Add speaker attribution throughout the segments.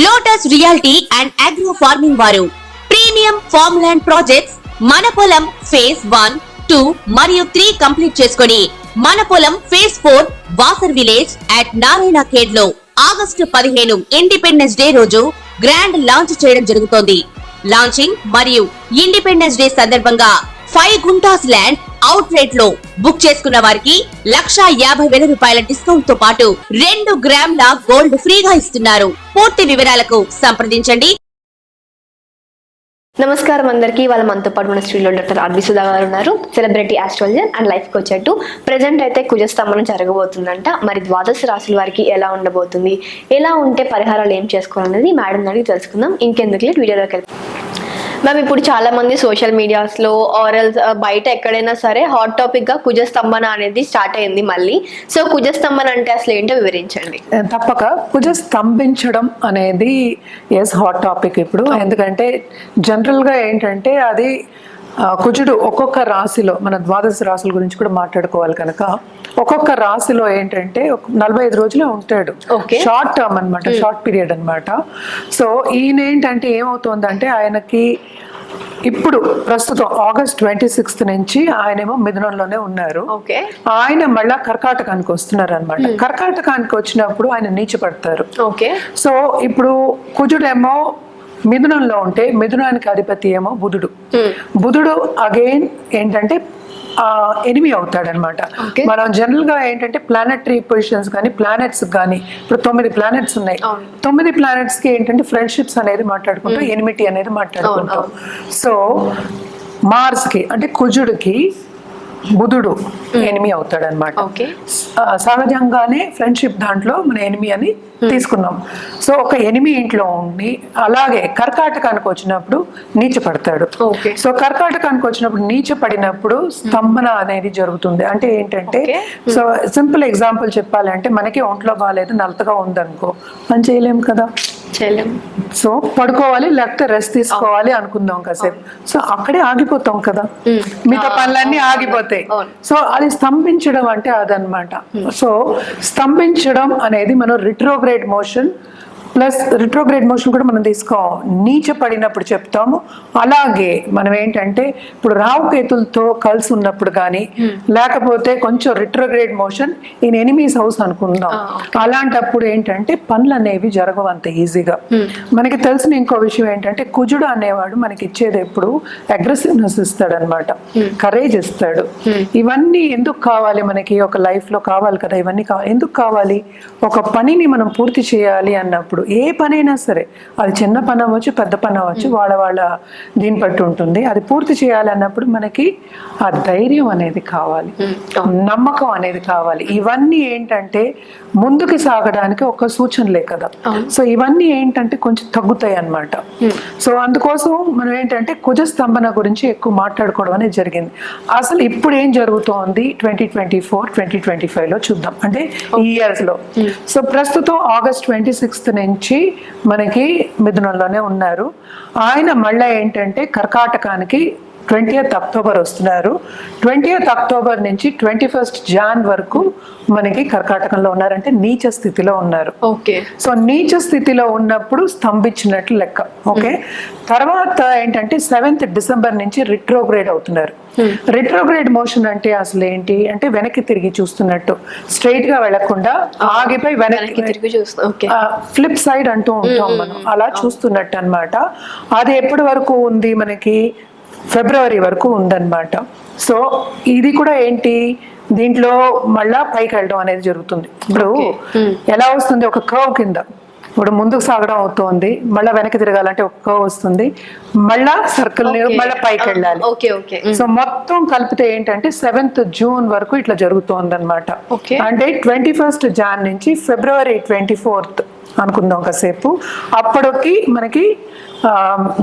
Speaker 1: Lotus reality and agro farming వారు premium farm land projects మన పొలం ఫేజ్ 1, 2 మరియు 3 కంప్లీట్ చేసుకొని మన పొలం phase 4 Wasar village at Narayana Khed లో ఆగస్టు 15 ఇండిపెండెన్స్ డే రోజు గ్రాండ్ లాంచ్ చేయడం జరుగుతోంది. లాంచింగ్ మరియు ఇండిపెండెన్స్ డే సందర్భంగా 5 గుంటాస్ ల్యాండ్ అవుట్ రేట్ లో బుక్ చేసుకున్న వారికి 1,50,000 రూపాయల డిస్కౌంట్ తో పాటు 2 గ్రాముల గోల్డ్ ఫ్రీగా ఇస్తున్నారు. పూర్తి వివరాలకు సంప్రదించండి.
Speaker 2: నమస్కారం అందరికీ. వాళ్ళ మనతో పాటు మన స్టూడియోలో డాక్టర్ ఆర్బి సుధా గారు ఉన్నారు. Celebrity astrologer and life coach అటు ప్రెసెంట్ అయితే కుజస్తంభనం జరగబోతుందంట. మరి ద్వాదశ రాశుల వారికి ఎలా ఉండబోతుంది, ఎలా ఉంటే పరిహారాలు ఏం చేసుకోవాలనేది మేడం అడిగి తెలుసుకుందాం. ఇంకెందుకు వీడియోలోకి వెళ్తాం. మ్యామ్, ఇప్పుడు చాలా మంది సోషల్ మీడియాస్లో ఆర్ఎల్స్ బయట ఎక్కడైనా సరే హాట్ టాపిక్ గా కుజస్తంభన అనేది స్టార్ట్ అయింది మళ్ళీ. సో కుజస్తంభన అంటే అసలు ఏంటో వివరించండి.
Speaker 3: తప్పక కుజ స్తంభించడం అనేది హాట్ టాపిక్ ఇప్పుడు. ఎందుకంటే జనరల్ గా ఏంటంటే అది కుజుడు ఒక్కొక్క రాశిలో, మన ద్వాదశ రాశుల గురించి కూడా మాట్లాడుకోవాలి కనుక, ఒక్కొక్క రాశిలో ఏంటంటే 45 రోజులే ఉంటాడు. షార్ట్ టర్మ్ అనమాట, షార్ట్ పీరియడ్ అనమాట. సో ఈయన ఏంటంటే ఏమవుతుందంటే ఆయనకి ఇప్పుడు ప్రస్తుతం ఆగస్ట్ 26 నుంచి ఆయనేమో మిథునంలోనే ఉన్నారు. ఆయన మళ్ళా కర్కాటకానికి వస్తున్నారు అనమాట. కర్కాటకానికి వచ్చినప్పుడు ఆయన నీచపడతారు. సో ఇప్పుడు కుజుడేమో మిథునంలో ఉంటే మిథునానికి అధిపతి ఏమో బుధుడు. బుధుడు అగైన్ ఏంటంటే ఎనిమి అవుతాడు అనమాట. మనం జనరల్ గా ఏంటంటే ప్లానెటరీ పొజిషన్స్ కానీ ప్లానెట్స్ కానీ ఇప్పుడు 9 ప్లానెట్స్ ఉన్నాయి. 9 ప్లానెట్స్ కి ఏంటంటే ఫ్రెండ్షిప్స్ అనేది మాట్లాడుకుంటాం, ఎనిమిటీ అనేది మాట్లాడుకుంటాం. సో మార్స్ కి అంటే కుజుడికి బుధుడు ఎనిమి అవుతాడు అనమాట. సహజంగానే ఫ్రెండ్షిప్ దాంట్లో మన ఎనిమి అని తీసుకున్నాం. సో ఒక ఎనిమి ఇంట్లో ఉండి అలాగే కర్కాటకానికి వచ్చినప్పుడు నీచ పడతాడు. సో కర్కాటకానికి వచ్చినప్పుడు నీచ పడినప్పుడు స్తంభన అనేది జరుగుతుంది. అంటే ఏంటంటే, సో సింపుల్ ఎగ్జాంపుల్ చెప్పాలంటే మనకి ఒంట్లో బాగాలేదు, నలతగా ఉందనుకో, మనం చేయలేము కదా, సో పడుకోవాలి లేకపోతే రెస్ట్ తీసుకోవాలి అనుకుందాం కాసేపు. సో అక్కడే ఆగిపోతాం కదా, మిగతా పనులన్నీ ఆగిపోతాయి. సో అది స్తంభించడం అంటే అదనమాట. సో స్తంభించడం అనేది మనం retrograde motion plus retrograde motion కూడా మనం నీచ పడినప్పుడు చెప్తాము. అలాగే మనం ఏంటంటే ఇప్పుడు రావుకేతులతో కలిసి ఉన్నప్పుడు కానీ లేకపోతే కొంచెం retrograde motion in enemies house అనుకుందాం, అలాంటప్పుడు ఏంటంటే పనులు అనేవి జరగవు అంత ఈజీగా. మనకి తెలిసిన ఇంకో విషయం ఏంటంటే కుజుడు అనేవాడు మనకి ఇచ్చేది ఎప్పుడు అగ్రెసివ్నెస్ ఇస్తాడు అనమాట, కరేజ్ ఇస్తాడు. ఇవన్నీ ఎందుకు కావాలి మనకి, ఒక లైఫ్ లో కావాలి కదా ఇవన్నీ. ఎందుకు కావాలి, ఒక పనిని మనం పూర్తి చేయాలి అన్నప్పుడు ఏ పనైనా సరే, అది చిన్న పని అవ్వచ్చు పెద్ద పని అవ్వచ్చు, వాళ్ళ దీన్ని బట్టి ఉంటుంది. అది పూర్తి చేయాలి అన్నప్పుడు మనకి ఆ ధైర్యం అనేది కావాలి, నమ్మకం అనేది కావాలి. ఇవన్నీ ఏంటంటే ముందుకు సాగడానికి ఒక సూచనలే కదా. సో ఇవన్నీ ఏంటంటే కొంచెం తగ్గుతాయి అన్నమాట. సో అందుకోసం మనం ఏంటంటే కుజస్తంభన గురించి ఎక్కువ మాట్లాడుకోవడం అనేది జరిగింది. అసలు ఇప్పుడు ఏం జరుగుతోంది 2024, 2025 లో చూద్దాం, అంటే ఈ ఇయర్స్ లో. సో ప్రస్తుతం ఆగస్ట్ 26 నుంచి మనకి మిథునంలోనే ఉన్నారు. ఆయన మళ్ళీ ఏంటంటే కర్కాటకానికి 20th అక్టోబర్ వస్తున్నారు. 20th అక్టోబర్ నుంచి 21st జాన్ వరకు మనకి కర్కాటకంలో ఉన్నారంటే నీచ స్థితిలో ఉన్నారు. సో నీచ స్థితిలో ఉన్నప్పుడు స్తంభించినట్లు లెక్క. తర్వాత ఏంటంటే 7th డిసెంబర్ నుంచి రిట్రోగ్రేడ్ అవుతున్నారు. రిట్రోగ్రేడ్ మోషన్ అంటే అసలు ఏంటి అంటే వెనక్కి తిరిగి చూస్తున్నట్టు, స్ట్రైట్ గా వెళ్లకుండా ఆగిపోయి వెనక్కి తిరిగి ఫ్లిప్ సైడ్ అంటూ ఉంటాం మనం, అలా చూస్తున్నట్టు అన్నమాట. అది ఎప్పటి వరకు ఉంది మనకి, ఫిబ్రవరి వరకు ఉందన్నమాట. సో ఇది కూడా ఏంటి, దీంట్లో మళ్ళా పైకి వెళ్ళడం అనేది జరుగుతుంది. ఇప్పుడు ఎలా వస్తుంది, ఒక కర్వ్ కింద ఇప్పుడు ముందుకు సాగడం అవుతుంది, మళ్ళీ వెనక్కి తిరగాలంటే ఒక కర్వ్ వస్తుంది, మళ్ళా సర్కిల్ మళ్ళీ పైకి వెళ్ళాలి. సో మొత్తం కలిపితే ఏంటంటే 7th జూన్ వరకు ఇట్లా జరుగుతోంది అనమాట. అంటే 21st జాన్ నుంచి ఫిబ్రవరి 24th అనుకుందాం కాసేపు. అప్పటికి మనకి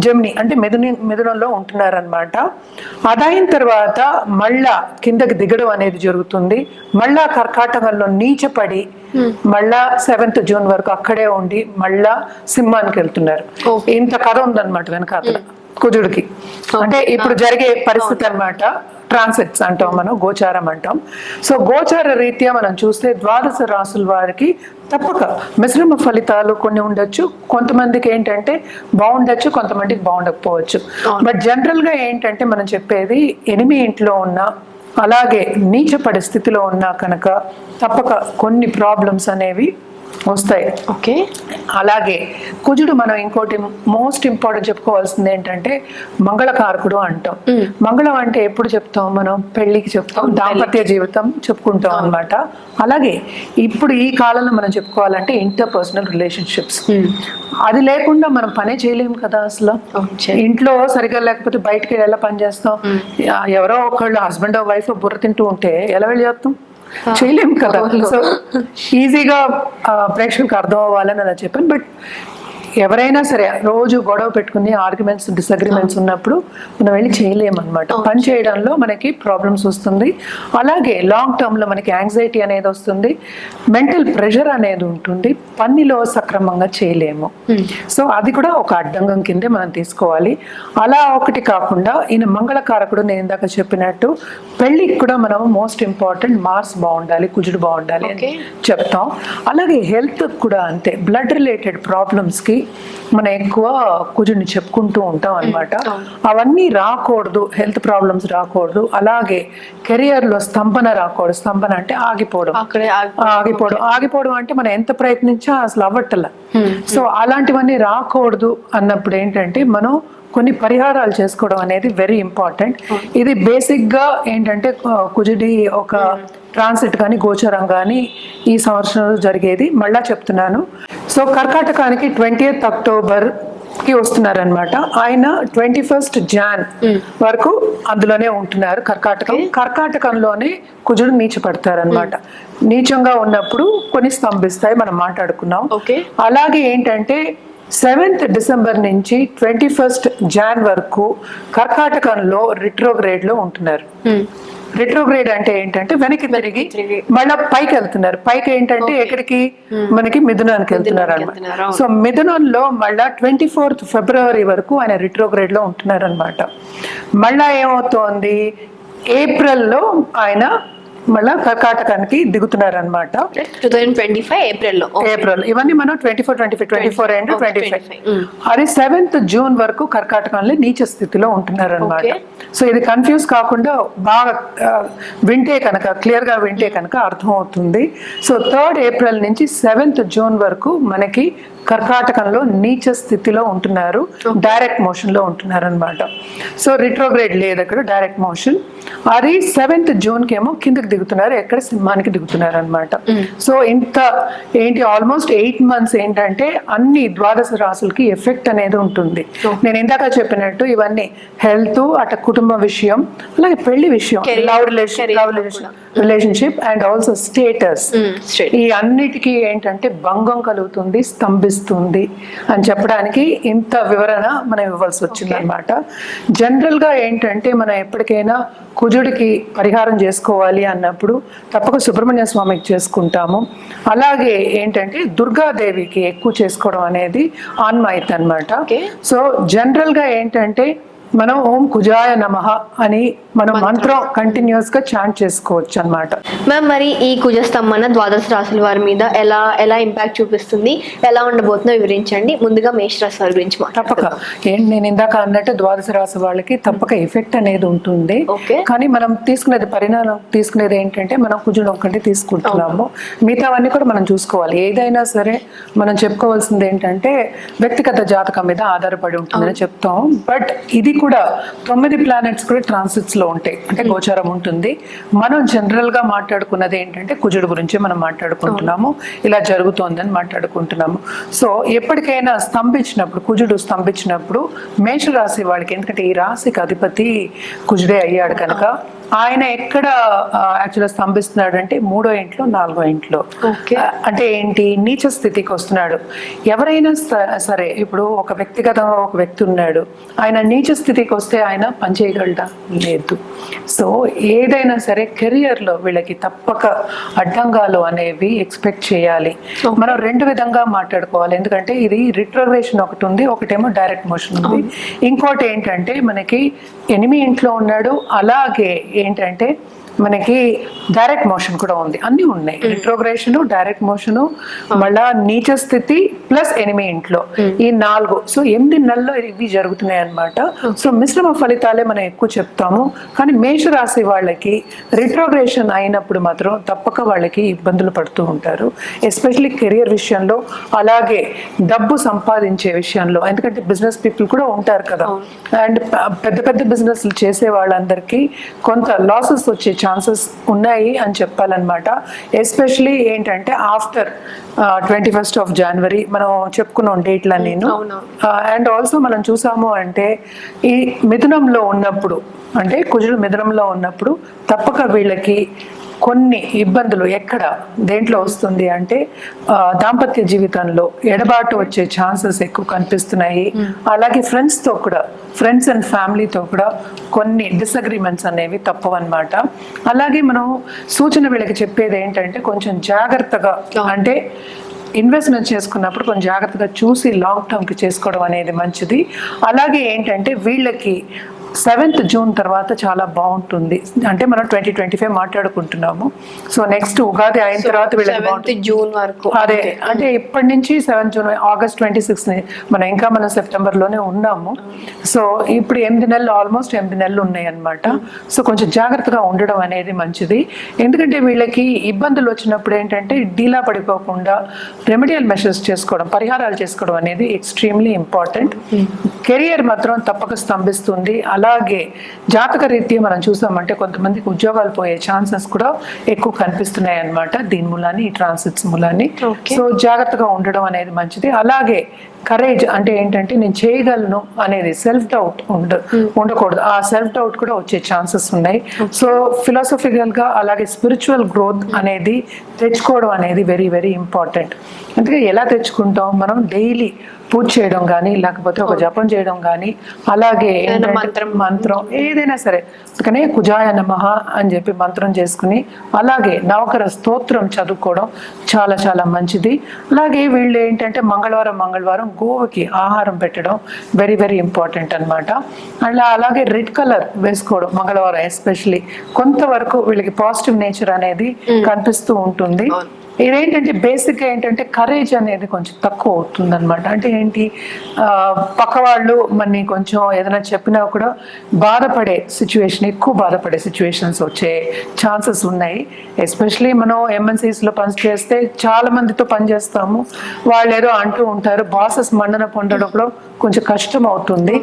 Speaker 3: జెమిని అంటే మిథునంలో ఉంటున్నారనమాట. అదైన తర్వాత మళ్ళా కిందకి దిగడం అనేది జరుగుతుంది. మళ్ళా కర్కాటకంలో నీచపడి మళ్ళా 7th జూన్ వరకు అక్కడే ఉండి మళ్ళా సింహానికి వెళ్తున్నారు. ఇంత కథ ఉందన్నమాట వెనక కుజుడికి. అంటే ఇప్పుడు జరిగే పరిస్థితి అన్నమాట. ట్రాన్సిట్స్ అంటాం, మనం గోచారం అంటాం. సో గోచార రీత్యా మనం చూస్తే ద్వాదశ రాసుల వారికి తప్పక మిశ్రమ ఫలితాలు కొన్ని ఉండొచ్చు. కొంతమందికి ఏంటంటే బాగుండొచ్చు, కొంతమందికి బాగుండకపోవచ్చు. బట్ జనరల్ గా ఏంటంటే మనం చెప్పేది 8 ఇంట్లో ఉన్న అలాగే నీచ పరిస్థితిలో ఉన్నా కనుక తప్పక కొన్ని ప్రాబ్లమ్స్ అనేవి వస్తాయి.
Speaker 2: ఓకే,
Speaker 3: అలాగే కుజుడు మనం ఇంకోటి మోస్ట్ ఇంపార్టెంట్ చెప్పుకోవాల్సింది ఏంటంటే మంగళకారకుడు అంటాం. మంగళం అంటే ఎప్పుడు చెప్తాం మనం? పెళ్లికి చెప్తాం, దాంపత్య జీవితం చెప్పుకుంటాం అన్నమాట. అలాగే ఇప్పుడు ఈ కాలంలో మనం చెప్పుకోవాలంటే ఇంటర్ పర్సనల్ రిలేషన్షిప్స్. అది లేకుండా మనం పనే చేయలేము కదా అసలు. ఇంట్లో సరిగ్గా లేకపోతే బయటకి ఎలా పని చేస్తాం? ఎవరో ఒకళ్ళు హస్బెండ్ వైఫ్ బుర్ర తింటూ ఉంటే ఎలా వెళ్ళి చేస్తాం? చేయలేము కదా. సో ఈజీగా ప్రేక్షకులకు అర్థం అవ్వాలని అలా చెప్పాను. బట్ ఎవరైనా సరే రోజు గొడవ పెట్టుకుని ఆర్గ్యుమెంట్స్, డిసగ్రిమెంట్స్ ఉన్నప్పుడు మనం వెళ్ళి చేయలేము అనమాట. పని చేయడంలో మనకి ప్రాబ్లమ్స్ వస్తుంది. అలాగే లాంగ్ టర్మ్ లో మనకి యాంగ్జైటీ అనేది వస్తుంది, మెంటల్ ప్రెషర్ అనేది ఉంటుంది, పనిలో సక్రమంగా చేయలేము. సో అది కూడా ఒక అడ్డంగం కిందే మనం తీసుకోవాలి. అలా ఒకటి కాకుండా ఈయన మంగళకారకుడు నేను ఇందాక చెప్పినట్టు పెళ్లికి కూడా మనం మోస్ట్ ఇంపార్టెంట్ మార్స్ బాగుండాలి, కుజుడు బాగుండాలి అని చెప్తాం. అలాగే హెల్త్ కూడా అంతే. బ్లడ్ రిలేటెడ్ ప్రాబ్లమ్స్ కి మనం ఎక్కువ కుజుడిని చెప్పుకుంటూ ఉంటాం అన్నమాట. అవన్నీ రాకూడదు, హెల్త్ ప్రాబ్లమ్స్ రాకూడదు. అలాగే కెరియర్ లో స్తంభన రాకూడదు. స్తంభన అంటే ఆగిపోవడం. ఆగిపోవడం అంటే మనం ఎంత ప్రయత్నించా అసలు అవ్వట్ల. సో అలాంటివన్నీ రాకూడదు అన్నప్పుడు ఏంటంటే మనం కొన్ని పరిహారాలు చేసుకోవడం అనేది వెరీ ఇంపార్టెంట్. ఇది బేసిక్ గా ఏంటంటే కుజుడి ఒక ట్రాన్సిట్ కానీ గోచరం కానీ ఈ సంవత్సరంలో జరిగేది. మళ్ళా చెప్తున్నాను. సో కర్కాటకానికి 20th అక్టోబర్ కి వస్తున్నారనమాట. ఆయన 21st జాన్ వరకు అందులోనే ఉంటున్నారు కర్కాటకం. కర్కాటకంలోనే కుజుడు నీచపడతారనమాట. నీచంగా ఉన్నప్పుడు కొన్ని స్తంభిస్తాయి, మనం మాట్లాడుకున్నాం. అలాగే ఏంటంటే 7th డిసెంబర్ నుంచి 21st జాన్ వరకు కర్కాటకంలో రిట్రోగ్రేడ్ లో ఉంటున్నారు. రిట్రోగ్రేడ్ అంటే ఏంటంటే వెనక్కి తిరిగి మళ్ళీ పైకి వెళ్తున్నారు. పైకి ఏంటంటే ఎక్కడికి? మనకి మిథునానికి వెళ్తున్నారు అనమాట. సో మిథునంలో మళ్ళా 24th ఫిబ్రవరి వరకు ఆయన రిట్రోగ్రేడ్ లో ఉంటున్నారు అనమాట. మళ్ళా ఏమవుతోంది? ఏప్రిల్లో ఆయన మళ్ళా కర్కాటకానికి దిగుతున్నారు అనమాట.
Speaker 2: 2025 ఏప్రిల్.
Speaker 3: ఇవన్నీ మనం 24 అండ్ 25 అది 7th జూన్ వరకు కర్కాటకంలో నీచ స్థితిలో ఉంటున్నారు అనమాట. సో ఇది కన్ఫ్యూజ్ కాకుండా బాగా వింటే కనుక, క్లియర్ గా వింటే కనుక అర్థం అవుతుంది. సో 3rd ఏప్రిల్ నుంచి 7th జూన్ వరకు మనకి కర్కాటకంలో నీచ స్థితిలో ఉంటున్నారు, డైరెక్ట్ మోషన్ లో ఉంటున్నారు అనమాట. సో రిట్రోగ్రేడ్ లేదు అక్కడ, డైరెక్ట్ మోషన్. అది 7th జూన్ కేమో కిందకి దిగుతున్నారు, ఎక్కడ? సింహానికి దిగుతున్నారు అనమాట. సో ఇంత ఏంటి ఆల్మోస్ట్ 8 months ఏంటంటే అన్ని ద్వాదశ రాసులకి ఎఫెక్ట్ అనేది ఉంటుంది. నేను ఇందాక చెప్పినట్టు ఇవన్నీ హెల్త్, అట కుటుంబ విషయం, అలాగే పెళ్లి విషయం, love relationship and also status, ఈ అన్నిటికీ ఏంటంటే భంగం కలుగుతుంది, స్తంభిస్తుంది అని చెప్పడానికి ఇంత వివరణ మనం ఇవ్వాల్సి వచ్చింది అనమాట. జనరల్ గా ఏంటంటే మనం ఎప్పటికైనా కుజుడికి పరిహారం చేసుకోవాలి అన్నప్పుడు తప్పక సుబ్రహ్మణ్య స్వామికి చేసుకుంటాము. అలాగే ఏంటంటే దుర్గాదేవికి ఎక్కువ చేసుకోవడం అనేది ఆన్మాయిత్ అన్నమాట. సో జనరల్ గా ఏంటంటే మనం ఓం కుజాయ నమః అని మనం మంత్రం కంటిన్యూస్ గా చాంట్ చేసుకోవచ్చు అన్నమాట.
Speaker 2: మ్యామ్, మరి ఈ కుజస్తంభన ద్వాదశ రాశుల వారి మీద ఎలా ఇంపాక్ట్ చూపిస్తుంది, ఎలా ఉండబోతుందో వివరించండి. ముందుగా మేషరాశి వారి గురించి
Speaker 3: తప్పక నేను ఇందాక అన్నట్టు ద్వాదశ రాశి వాళ్ళకి తప్పక ఎఫెక్ట్ అనేది ఉంటుంది. కానీ మనం పరిణామం తీసుకునేది ఏంటంటే మనం కుజుడు ఒక్కటి తీసుకుంటున్నాము, మిగతావన్నీ కూడా మనం చూసుకోవాలి. ఏదైనా సరే మనం చెప్పుకోవాల్సింది ఏంటంటే వ్యక్తిగత జాతకం మీద ఆధారపడి ఉంటుందని చెప్తాం. బట్ ఇది కూడా 9 ప్లానెట్స్ కూడా ట్రాన్సిట్స్ లో ఉంటాయి, అంటే గోచారం ఉంటుంది. మనం జనరల్ గా మాట్లాడుకున్నది ఏంటంటే కుజుడు గురించి మనం మాట్లాడుకుంటున్నాము, ఇలా జరుగుతోందని మాట్లాడుకుంటున్నాము. సో ఎప్పటికైనా స్తంభించినప్పుడు, కుజుడు స్తంభించినప్పుడు మేషరాశి వాళ్ళకి, ఎందుకంటే ఈ రాశికి అధిపతి కుజుడే అయ్యాడు కనుక ఆయన ఎక్కడ యాక్చువల్గా స్తంభిస్తున్నాడు అంటే 3వ ఇంట్లో, 4వ ఇంట్లో. అంటే ఏంటి? నీచ స్థితికి వస్తున్నాడు. ఎవరైనా సరే ఇప్పుడు ఒక వ్యక్తిగతంగా ఒక వ్యక్తి ఉన్నాడు, ఆయన నీచ స్థితికి వస్తే ఆయన పని చేయగలడా? లేదు. ఉండకూడదు. సో ఏదైనా సరే కెరియర్లో వీళ్ళకి తప్పక అడ్డంగాలు అనేవి ఎక్స్పెక్ట్ చేయాలి. మనం రెండు విధంగా మాట్లాడుకోవాలి, ఎందుకంటే ఇది రిట్రోగ్రేషన్ ఒకటి ఉంది, ఒకటేమో డైరెక్ట్ మోషన్ ఉంది. ఇంకోటి ఏంటంటే మనకి ఎనిమి ఇంట్లో ఉన్నాడు, అలాగే ఏంటంటే మనకి డైరెక్ట్ మోషన్ కూడా ఉంది, అన్నీ ఉన్నాయి. రిట్రోగ్రేషన్, డైరెక్ట్ మోషన్, మళ్ళా నీచ స్థితి ప్లస్ ఎనిమి ఇంట్లో, ఈ 4. సో 8 నెలల్లో ఇవి జరుగుతున్నాయి అన్నమాట. సో మిశ్రమ ఫలితాలే మనం ఎక్కువ చెప్తాము. కానీ మేషరాశి వాళ్ళకి రిట్రోగ్రేషన్ అయినప్పుడు మాత్రం తప్పక వాళ్ళకి ఇబ్బందులు పడుతూ ఉంటారు, ఎస్పెషల్లీ కెరియర్ విషయంలో, అలాగే డబ్బు సంపాదించే విషయంలో. ఎందుకంటే బిజినెస్ పీపుల్ కూడా ఉంటారు కదా, అండ్ పెద్ద పెద్ద బిజినెస్లు చేసే వాళ్ళందరికీ కొంత లాసెస్ వచ్చే ఛాన్సెస్ ఉన్నాయి అని చెప్పాలన్నమాట. ఎస్పెషలీ ఏంటంటే ఆఫ్టర్ 21st of January మనం చెప్పుకున్నాం డేట్ల నేను. అండ్ ఆల్సో మనం చూసాము అంటే ఈ మిథునంలో ఉన్నప్పుడు, అంటే కుజుడు మిథునంలో ఉన్నప్పుడు తప్పక వీళ్ళకి కొన్ని ఇబ్బందులు ఎక్కడ దేంట్లో వస్తుంది అంటే దాంపత్య జీవితంలో ఎడబాటు వచ్చే ఛాన్సెస్ ఎక్కువ కనిపిస్తున్నాయి. అలాగే ఫ్రెండ్స్తో కూడా, ఫ్రెండ్స్ అండ్ ఫ్యామిలీతో కూడా కొన్ని డిసగ్రిమెంట్స్ అనేవి తప్పవన్నమాట. అలాగే మనం సూచన వీళ్ళకి చెప్పేది ఏంటంటే కొంచెం జాగ్రత్తగా, అంటే ఇన్వెస్ట్మెంట్ చేసుకున్నప్పుడు కొంచెం జాగ్రత్తగా చూసి లాంగ్ టర్మ్కి చేసుకోవడం అనేది మంచిది. అలాగే ఏంటంటే వీళ్ళకి 7th June తర్వాత చాలా బాగుంటుంది. అంటే మనం 2025 మాట్లాడుకుంటున్నాము. సో నెక్స్ట్ ఉగాది అయిన తర్వాత వీళ్ళకి
Speaker 2: జూన్ వరకు,
Speaker 3: అదే అంటే ఇప్పటి నుంచి 7 June, August 26 మనం ఇంకా మనం సెప్టెంబర్లోనే ఉన్నాము. సో ఇప్పుడు 8 నెలలు, ఆల్మోస్ట్ 8 నెలలు ఉన్నాయి అన్నమాట. సో కొంచెం జాగ్రత్తగా ఉండడం అనేది మంచిది. ఎందుకంటే వీళ్ళకి ఇబ్బందులు వచ్చినప్పుడు ఏంటంటే డీలా పడిపోకుండా రెమెడియల్ మెషర్స్ చేసుకోవడం, పరిహారాలు చేసుకోవడం అనేది ఎక్స్ట్రీమ్లీ ఇంపార్టెంట్. కెరియర్ మాత్రం తప్పక స్తంభిస్తుంది. అలాగే జాతక రీత్యా మనం చూసామంటే కొంతమందికి ఉద్యోగాలు పోయే ఛాన్సెస్ కూడా ఎక్కువ కనిపిస్తున్నాయి అన్నమాట, దీని మూలాన్ని, ఈ ట్రాన్సిట్స్ మూలాన్ని. సో జాగ్రత్తగా ఉండడం అనేది మంచిది. అలాగే కరేజ్ అంటే ఏంటంటే నేను చేయగలను అనేది సెల్ఫ్ డౌట్ ఉండకూడదు. ఆ సెల్ఫ్ డౌట్ కూడా వచ్చే ఛాన్సెస్ ఉన్నాయి. సో ఫిలాసఫికల్గా అలాగే స్పిరిచువల్ గ్రోత్ అనేది తెచ్చుకోవడం అనేది వెరీ వెరీ ఇంపార్టెంట్. అందుకే ఎలా తెచ్చుకుంటాం మనం? డైలీ పూజ చేయడం కానీ, లేకపోతే ఒక జపం చేయడం కానీ, అలాగే మంత్రం ఏదైనా సరే, అందుకనే కుజాయ నమః అని చెప్పి మంత్రం చేసుకుని, అలాగే నవకర స్తోత్రం చదువుకోవడం చాలా చాలా మంచిది. అలాగే వీళ్ళు ఏంటంటే మంగళవారం గోవుకి ఆహారం పెట్టడం వెరీ వెరీ ఇంపార్టెంట్ అనమాట. అలాగే రెడ్ కలర్ వేసుకోవడం మంగళవారం ఎస్పెషలీ కొంతవరకు వీళ్ళకి పాజిటివ్ నేచర్ అనేది కనిపిస్తూ ఉంటుంది. ఇదేంటంటే బేసిక్గా ఏంటంటే కరేజ్ అనేది కొంచెం తక్కువ అవుతుంది అనమాట. అంటే ఏంటి, పక్క వాళ్ళు మనని కొంచెం ఏదైనా చెప్పినా కూడా బాధపడే సిచ్యువేషన్, ఎక్కువ బాధపడే సిచ్యువేషన్స్ వచ్చే ఛాన్సెస్ ఉన్నాయి. ఎస్పెషలీ మనం ఎంఎన్సీస్లో పని చేస్తే చాలా మందితో పని చేస్తాము, వాళ్ళు ఏదో అంటూ ఉంటారు, బాసెస్ మండన పొందడంలో కొంచెం కష్టం అవుతుంది.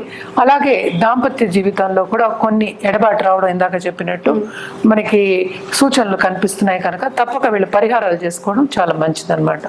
Speaker 3: అలాగే దాంపత్య జీవితంలో కూడా కొన్ని ఎడబాటు రావడం, ఇందాక చెప్పినట్టు మనకి సూచనలు కనిపిస్తున్నాయి కనుక తప్పక వీళ్ళు పరిహారాలు చేసుకోవడం చాలా మంచిదన్నమాట.